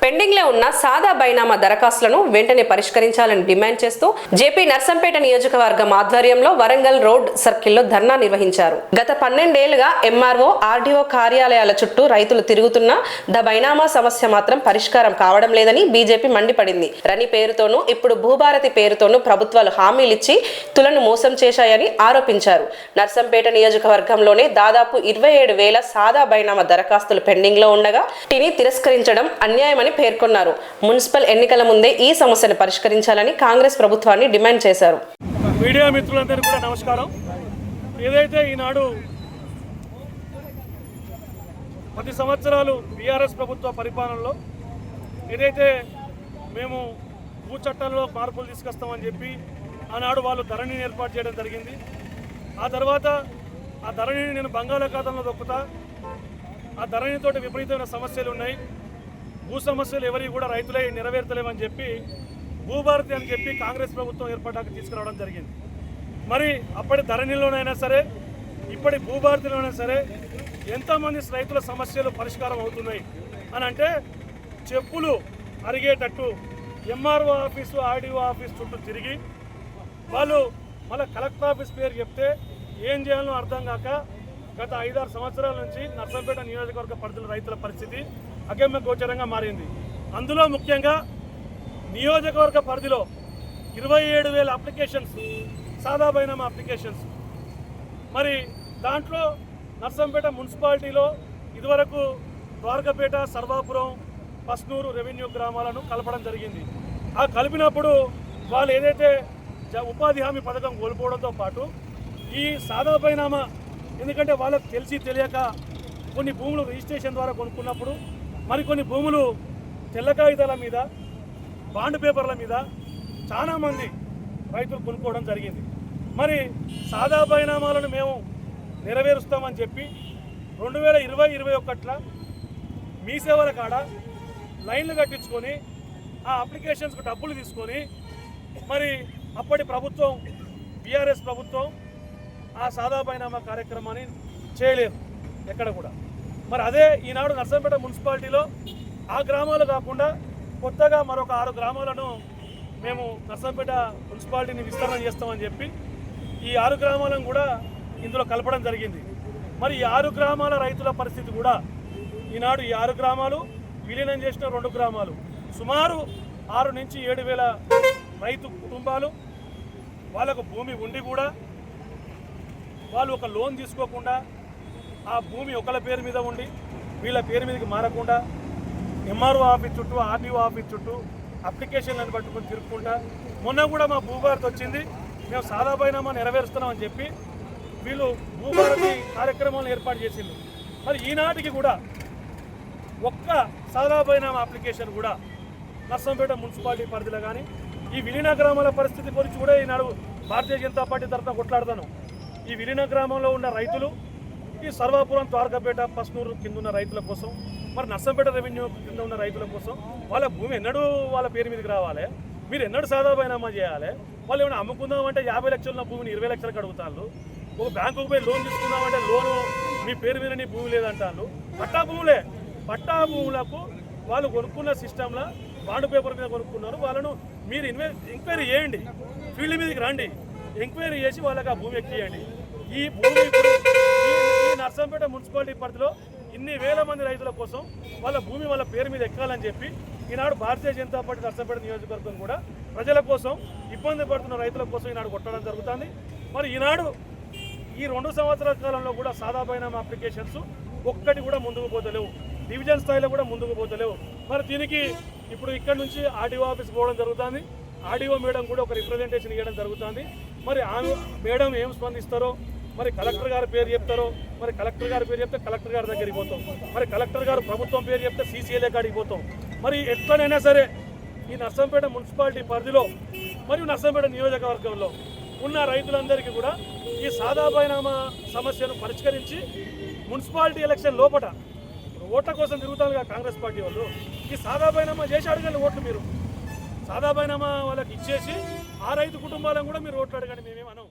Pending లో ఉన్న సాదా బైనామా దరఖాస్తులను వెంటనే పరిష్కరించాలని డిమాండ్ చేస్తూ జేపీ నర్సంపేట నియోజకవర్గం ఆధ్వర్యంలో వరంగల్ రోడ్ సర్కిల్లో ధర్నా నిర్వహించారు. గత 12 ఏళ్లుగా ఎంఆర్ఓ, ఆర్డీఓ కార్యాలయాల చుట్టూ రైతులు తిరుగుతున్నా బైనామా సమస్య మాత్రం పరిష్కారం కావడం లేదని బీజేపీ మండిపడింది. రని పేరుతోనూ ఇప్పుడు భూభారతి పేరుతోనూ ప్రభుత్వాలు హామీలిచ్చి తులను మోసం చేశాయని ఆరోపించారు. నర్సంపేట నియోజకవర్గంలోనే దాదాపు 27,000 సాదా బైనామా దరఖాస్తులు పెండింగ్ లో ఉండగా టిని తిరస్కరించడం అన్యాయమని పేర్కొన్నారు. మున్సిపల్ ఎన్నికల ముందే ఈ సమస్యను పరిష్కరించాలని కాంగ్రెస్ ప్రభుత్వాన్ని డిమాండ్ చేశారు. మీడియా మిత్రులందరికీ కూడా నమస్కారం. ఏదైతే ఈనాడు 10 సంవత్సరాలు బీఆర్ఎస్ ప్రభుత్వ పరిపాలనలో ఏదైతే మేము భూ చట్టంలో మార్పులు తీసుకొస్తామని చెప్పి ఆనాడు వాళ్ళు ధరణిని ఏర్పాటు చేయడం జరిగింది. ఆ తర్వాత ఆ ధరణిని నేను బంగాళాఖాతంలో దొక్కుతా, ఆ ధరణితోటి విపరీతమైన సమస్యలు ఉన్నాయి, భూ సమస్యలు ఎవరికి కూడా రైతులై నెరవేర్తలేమని చెప్పి భూభారతి అని చెప్పి కాంగ్రెస్ ప్రభుత్వం ఏర్పడ్డాక తీసుకురావడం జరిగింది. మరి అప్పటి ధరణిలోనైనా సరే ఇప్పటి భూభారతిలోనైనా సరే ఎంతమంది రైతుల సమస్యలు పరిష్కారం అవుతున్నాయి అని అంటే చెప్పులు అరిగేటట్టు ఎంఆర్ఓ ఆఫీసు, ఆర్డీఓ ఆఫీస్ చుట్టూ తిరిగి వాళ్ళు మళ్ళీ కలెక్టర్ ఆఫీస్ పేరు చెప్తే ఏం చేయాలో అర్థం కాక గత 5-6 సంవత్సరాల నుంచి నర్సంపేట నియోజకవర్గ పరిధిలో రైతుల పరిస్థితి అగమ్య గోచరంగా మారింది. అందులో ముఖ్యంగా నియోజకవర్గ పరిధిలో 27,000 అప్లికేషన్స్, సాదా బైనామా అప్లికేషన్స్. మరి దాంట్లో నర్సంపేట మున్సిపాలిటీలో ఇదివరకు ద్వారకపేట, సర్వాపురం, పస్నూరు రెవెన్యూ గ్రామాలను కలపడం జరిగింది. ఆ కలిపినప్పుడు వాళ్ళు ఏదైతే ఉపాధి హామీ పథకం కోల్పోవడంతో పాటు ఈ సాదా బైనామా, ఎందుకంటే వాళ్ళకు తెలిసి తెలియక కొన్ని భూములు రిజిస్ట్రేషన్ ద్వారా కొనుక్కున్నప్పుడు మరికొన్ని భూములు తెల్ల కాగితాల మీద, బాండ్ పేపర్ల మీద చాలామంది రైతులు కొనుక్కోవడం జరిగింది. మరి సాదా బైనామాలను మేము నెరవేరుస్తామని చెప్పి 2020-21 మీ సేవల కాడ లైన్లు కట్టించుకొని ఆ అప్లికేషన్స్కి డబ్బులు తీసుకొని మరి అప్పటి ప్రభుత్వం బీఆర్ఎస్ ప్రభుత్వం ఆ సాదా బైనామా కార్యక్రమాన్ని చేయలేదు ఎక్కడ కూడా. మరి అదే ఈనాడు నర్సంపేట మున్సిపాలిటీలో ఆ గ్రామాలు కాకుండా కొత్తగా మరొక 6 గ్రామాలను మేము నర్సంపేట మున్సిపాలిటీని విస్తరణ చేస్తామని చెప్పి ఈ 6 గ్రామాలను కూడా ఇందులో కలపడం జరిగింది. మరి ఈ 6 గ్రామాల రైతుల పరిస్థితి కూడా ఈనాడు ఈ 6 గ్రామాలు విలీనం చేసిన 2 గ్రామాలు సుమారు 6 నుంచి 7,000 రైతు కుటుంబాలు, వాళ్ళకు భూమి ఉండి కూడా వాళ్ళు ఒక లోన్ తీసుకోకుండా ఆ భూమి ఒకళ్ళ పేరు మీద ఉండి వీళ్ళ పేరు మీదకి మారకుండా ఎంఆర్ఓ ఆఫీస్ చుట్టూ, ఆర్డీఓ ఆఫీస్ చుట్టూ అప్లికేషన్లను పట్టుకొని తిరుగుకుంటా మొన్న కూడా మా భూభారతి వచ్చింది, మేము సాదా బైనామా నెరవేరుస్తున్నామని చెప్పి వీళ్ళు భూభారతి కార్యక్రమాలను ఏర్పాటు చేసిండ్రు. మరి ఈనాటికి కూడా ఒక్క సాదా బైనామా అప్లికేషన్ కూడా నర్సంపేట మున్సిపాలిటీ పరిధిలో కానీ ఈ విలీన గ్రామాల పరిస్థితి గురించి కూడా ఈనాడు భారతీయ జనతా పార్టీ తరఫున కొట్లాడతాను. ఈ విలీన గ్రామంలో ఉన్న రైతులు, ఈ సర్వాపురం, ద్వారకపేట, పస్నూరు కింద ఉన్న రైతుల కోసం, మరి నర్సంపేట రెవెన్యూ కింద ఉన్న రైతుల కోసం వాళ్ళ భూమి ఎన్నడూ వాళ్ళ పేరు మీదకి రావాలి, మీరు ఎన్నడూ సాదా బైనామా చేయాలి. వాళ్ళు ఏమైనా అమ్ముకుందామంటే 50 లక్షలు ఉన్న భూమిని 20 లక్షలకు అడుగుతారు. ఒక బ్యాంకుకు పోయి లోన్ తీసుకుందామంటే లోను మీ పేరు మీద నీ భూమి లేదంటారు. పట్టా భూములే, పట్టా భూములకు వాళ్ళు కొనుక్కున్న సిస్టంలో బాండ్ పేపర్ మీద కొనుక్కున్నారు. వాళ్ళను మీరు ఎంక్వైరీ చేయండి, ఫీల్డ్ మీదకి రండి, ఎంక్వైరీ చేసి వాళ్ళకి ఆ భూమి ఎక్కియండి. ఈ భూమి ఈ నర్సంపేట మున్సిపాలిటీ పరిధిలో ఇన్ని వేల మంది రైతుల కోసం వాళ్ళ భూమి వాళ్ళ పేరు మీద ఎక్కాలని చెప్పి ఈనాడు భారతీయ జనతా పార్టీ నర్సంపేట నియోజకవర్గం కూడా ప్రజల కోసం, ఇబ్బంది పడుతున్న రైతుల కోసం ఈనాడు కొట్టడం జరుగుతుంది. మరి ఈనాడు ఈ 2 సంవత్సరాల కాలంలో కూడా సాదా బైనామా అప్లికేషన్స్ ఒక్కటి కూడా ముందుకు పోతలేవు, డివిజన్ స్థాయిలో కూడా ముందుకు పోతలేవు. మరి దీనికి ఇప్పుడు ఇక్కడ నుంచి ఆర్డీఓ ఆఫీస్ పోవడం జరుగుతుంది. ఆర్డీఓ మేడం కూడా ఒక రిప్రజెంటేషన్ ఇవ్వడం జరుగుతుంది. మరి ఆమె మేడం ఏం స్పందిస్తారో, మరి కలెక్టర్ గారి పేరు చెప్తారో, మరి కలెక్టర్ గారి పేరు చెప్తే కలెక్టర్ గారి దగ్గరికి పోతాం, మరి కలెక్టర్ గారు ప్రభుత్వం పేరు చెప్తే సీసీఎల్ఏ కాడికి పోతాం. మరి ఎట్లనైనా సరే ఈ నర్సంపేట మున్సిపాలిటీ పరిధిలో మరియు నర్సంపేట నియోజకవర్గంలో ఉన్న రైతులందరికీ కూడా ఈ సాదా బైనామా సమస్యను పరిష్కరించి మున్సిపాలిటీ ఎలక్షన్ లోపల ఓట్ల కోసం తిరుగుతారుగా కాంగ్రెస్ పార్టీ వాళ్ళు, ఈ సాదా బైనామా చేసి అడగండి ఓట్లు. మీరు సాదా బైనామా వాళ్ళకి ఇచ్చేసి ఆ రైతు కుటుంబాలను కూడా మీరు ఓట్లు అడగండి, మేమేమన్నా